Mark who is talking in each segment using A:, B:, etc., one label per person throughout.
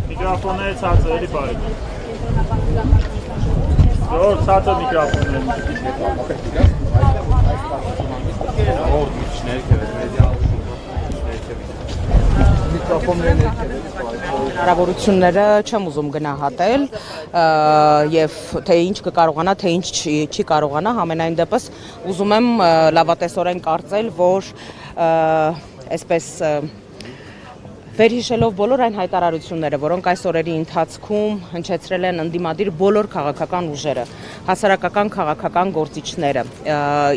A: Mikrofonu çatır bari. Zor çatır mikrofonu.
B: Հնարավորությունները չեմ ուզում գնահատել եւ թե ինչ կկարողանա, թե ինչ չի կարողանա, համենայն դեպս ուզում եմ լավատեսորեն կարծել, որ այսպես վերհիշելով բոլոր այն հայտարարությունները, որոնք այս օրերի ընթացքում հնչեցրել են ընդդիմադիր բոլոր քաղաքական ուժերը, հասարակական քաղաքական գործիչները,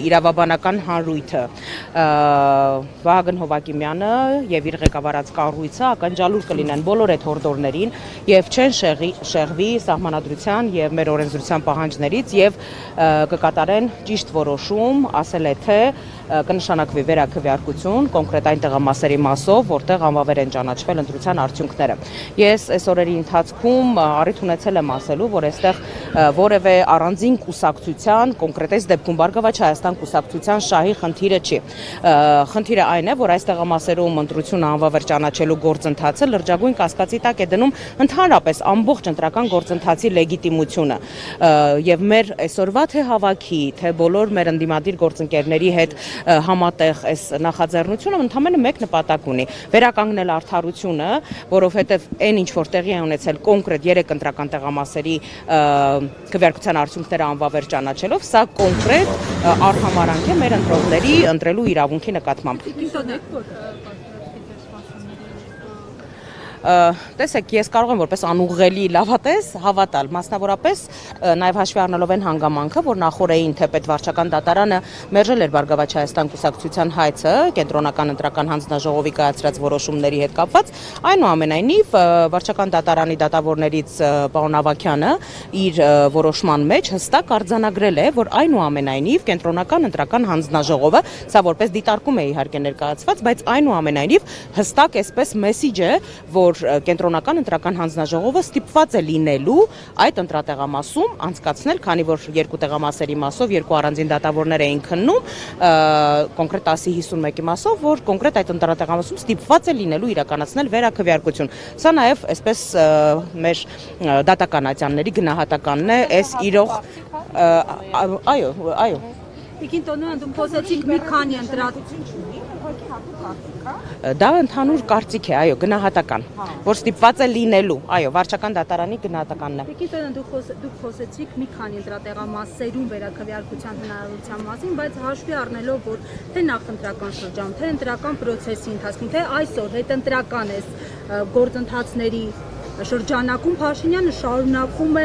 B: իրավաբանական հանրույթը, Վահագն Հովակիմյանը եւ իր ղեկավարած կառույցը ականջալուր կլինեն բոլոր այդ հորդորներին եւ չեն շեղվի սահմանադրության եւ մեր օրենսդրության պահանջներից եւ կկատարեն ճիշտ որոշում, ասել է թե կնշանակվի վերաքվեարկություն կոնկրետ այն տեղամասերի մասով, որտեղ անվավեր են ճանաչվել ընտրության արդյունքները։ Ես այս օրերի ընթացքում առիթ ունեցել եմ ասելու, որ այստեղ որևէ առանձին կուսակցության, կոնկրետ այս դեպքում Բարգավաճ Հայաստան կուսակցության շահի խնդիրը չի։ Խնդիրը այն է, որ այս տեղամասերում ընտրությունը անվավեր ճանաչելու գործընթացը լրջագույն կասկածի տակ է դնում ընդհանրապես ամբողջ ընտրական գործընթացի լեգիտիմությունը։ Եվ մեր այսօրվա թե հավաքի, թե բոլոր մեր ընդդիմադիր գործընկերների հետ համատեղ այս նախաձեռնությունը ընդամենը մեկ նպատակ ունի՝ վերականգնել արդարությունը, որովհետև այն ինչ որ տեղի է ունեցել կոնկրետ 3 ընտրական տեղամասերի քվեարկության արդյունքները անվավեր ճանաչելով, սա կոնկրետ արհամարանք է մեր ընտրողների ընտրելու իրավունքի նկատմամբ։ Տեսեք, ես կարող եմ որպես անուղղելի լավատես հավատալ, մասնավորապես նաև հաշվի առնելով այն հանգամանքը, որ նախորդին թե պետվարչական դատարանը մերժել էր Բարգավաճ Հայաստան կուսակցության հայցը կենտրոնական ընտրական հանձնաժողովի կայացրած որոշումների հետ կապված, այնուամենայնիվ վարչական դատարանի դատավորներից պարոն Ավագյանը իր որոշման մեջ հստակ արձանագրել է, որ այնուամենայնիվ կենտրոնական ընտրական հանձնաժողովը, սա որպես դիտարկում է իհարկե ներկայացված, բայց այնուամենայնիվ հստակ այսպես մեսիջ է, որ կենտրոնական ընտրական հանձնաժողովը ստիպված է լինելու այդ ընտրատեղամասում անցկացնել, քանի որ 2 տեղամասերի մասով 2 առանձին դատավորներ էին քննում, կոնկրետ 10-51-ի մասով, որ կոնկրետ այդ ընտրատեղամասում ստիպված է լինելու իրականացնել վերաքվեարկություն։ Սա նաև այսպես մեր դատական ատյանների գնահատականն է, այս իրող այո
C: Տիկին Տոնոյան, դու խոսեցիք մի քանի
B: Դա ընդհանուր կարծիք է, այո, գնահատական, որ ստիպված է լինելու, այո, վարչական դատարանի գնահատականն է։
C: Տիկին Տոնոյան, դուք խոսեցիք մի քանի ընտրատեղամասերում վերաքվեարկության հնարավորության մասին, բայց հաշվի առնելով, որ թե նախընտրական շրջան, թե ընտրական process-ի ընթացքում, թե այսօր հետընտրական է գործընթացների շրջանակում Փաշինյանը շարունակում է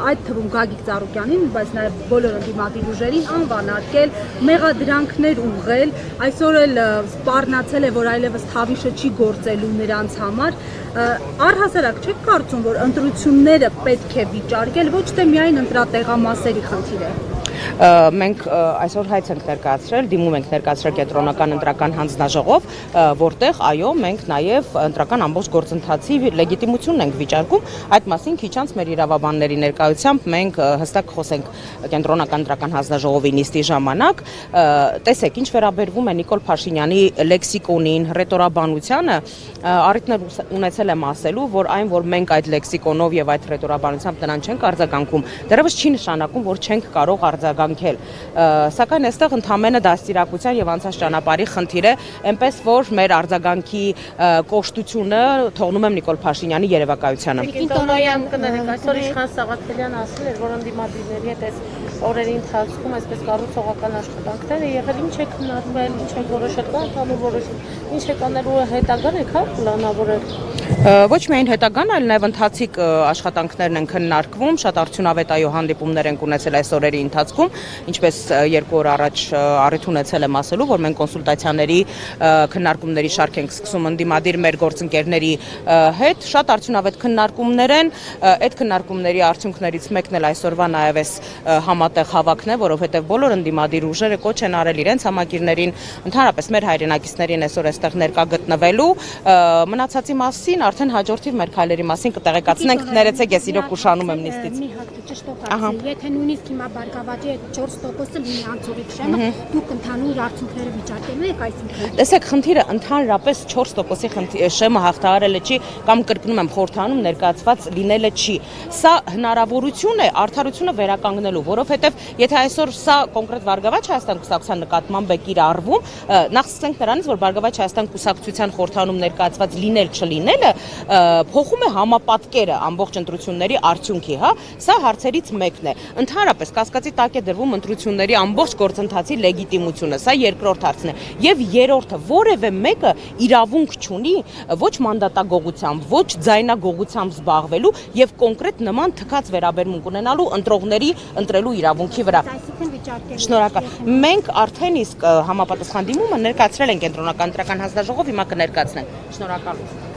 C: այդ թվում Գագիկ Ծառուկյանին, բայց նաև բոլոր ընդդիմադիր ուժերին անվանակել, մեղադրանքներ ուղղել, այսօր էլ սպառնացել է, որ այլևս թավիշը չի գործելու նրանց համար։ Առհասարակ չեք կարծում, որ ընտրությունները պետք է վիճարկել, ոչ թե միայն ընտրատեղամասերի խնդիր է։
B: Մենք այսօր հայց ենք ներկայացրել, դիմում ենք ներկայացրել կենտրոնական ընտրական հանձնաժողով, որտեղ այո, մենք նաև ընտրական ամբողջ գործընթացի լեգիտիմությունն ենք վիճարկում, այդ մասին քիչ անց մեր իրավաբանների ներկայությամբ մենք հստակ խոսենք կենտրոնական ընտրական հանձնաժողովի նիստի ժամանակ, տեսեք, ինչ վերաբերվում է Նիկոլ Փաշինյանի լեքսիկոնին, ռետորաբանությանը, առիթներ ունեցել եմ ասելու, որ այն, որ մենք այդ լեքսիկոնով եւ այդ ռետորաբանությամբ նրան չենք արձագանքում, դեռևս չի նշանակում, որ չենք կարող արձագանքել, սակայն այստեղ ընդամենը դաստիարակության եւ անցած ճանապարհի խնդիր է, այնպես որ մեր արձագանքի կոշտությունը թողնում եմ Նիկոլ Փաշինյանի երևակայությանը։
D: Տիկին Տոնոյան, կներեք, այսօր Իշխան Սաղաթելյանը ասել էր, որ ընդդիմադիրների հետ այս օրերի ընթացքում այսպես կառուցողական աշխատանքները եղել, ինչ է քննարկվել, ինչ է որոշել, կա ընդհանուր որոշում, ինչ է կանելու հետագան եք պլանավորել։
B: Ոչ միայն հետագան, այլ նաև ընթացիկ աշխատանքներն են քննարկվում, շատ արդյունավետ այո հանդիպումներ են ունեցել այս օրերի ընթացքում ընթացքում, ինչպես 2 օր առաջ առիթ ունեցել եմ ասելու, որ մենք կոնսուլտացիաների քննարկումների շարք ենք սկսում ընդդիմադիր մեր գործընկերների հետ, շատ արդյունավետ քննարկումներ են, այդ քննարկումների արդյունքներից մեկն էլ այսօրվա նաև էս համատեղ հավաքն է, որովհետև բոլոր ընդդիմադիր ուժերը կոչ են արել իրենց համակիրներին, ընդհանրապես մեր հայրենակիցներին այսօր այստեղ ներկա գտնվելու, մնացածի մասին արդեն հաջորդիվ մեր քայլերի մասին կտեղեկացնենք, ներեցեք, ես իրոք ուշանում եմ նիստից։
E: Մի հատ ճշտով ասել, եթե նույնիսկ հիմա բարգավաճի 4%-ը լինի անցողիկ շեմը, դուք ընդհանուր արդյունքները վիճակելու եք այսինքն։
B: Տեսեք, խնդիրը ընդհանրապես 4%-ի շեմը հաղթահարելը չի կամ կրկնում եմ խորհրդանում ներկայացված լինելը չի։ Սա հնարավորություն է արդարությունը վերականգնելու, որովհետև եթե այսօր սա կոնկրետ Բարգավաճ Հայաստան կուսակցության նկատմամբ է կիրառվում, նախ սկսենք նրանից, որ Բարգավաճ Հայաստան կուսակցության խորհրդանում ներկայացված լինել չլինելը փոխում է համապատկերը ամբողջ ընտրությունների արդյունքի, հա, սա հարցերից մեկն է։ Ընդհանրապես կասկածի տակ է դրվում ընտրությունների ամբողջ գործընթացի լեգիտիմությունը, սա երկրորդ հարցն է։ Եվ երրորդը, որևէ մեկը իրավունք չունի ոչ մանդատագողությամբ, ոչ ձայնագողությամբ զբաղվելու եւ կոնկրետ նման թքած վերաբերմունք ունենալու ընտրողների ընտրելու իրավունքի վրա։
E: Այսինքն վիճակելու։
B: Շնորհակալ։ Մենք արդեն իսկ համապատասխան դիմումը ներկայացրել ենք կենտրոնական ընտրական հանձնաժողով, հիմա կներկայացնենք։ Շնորհակալություն։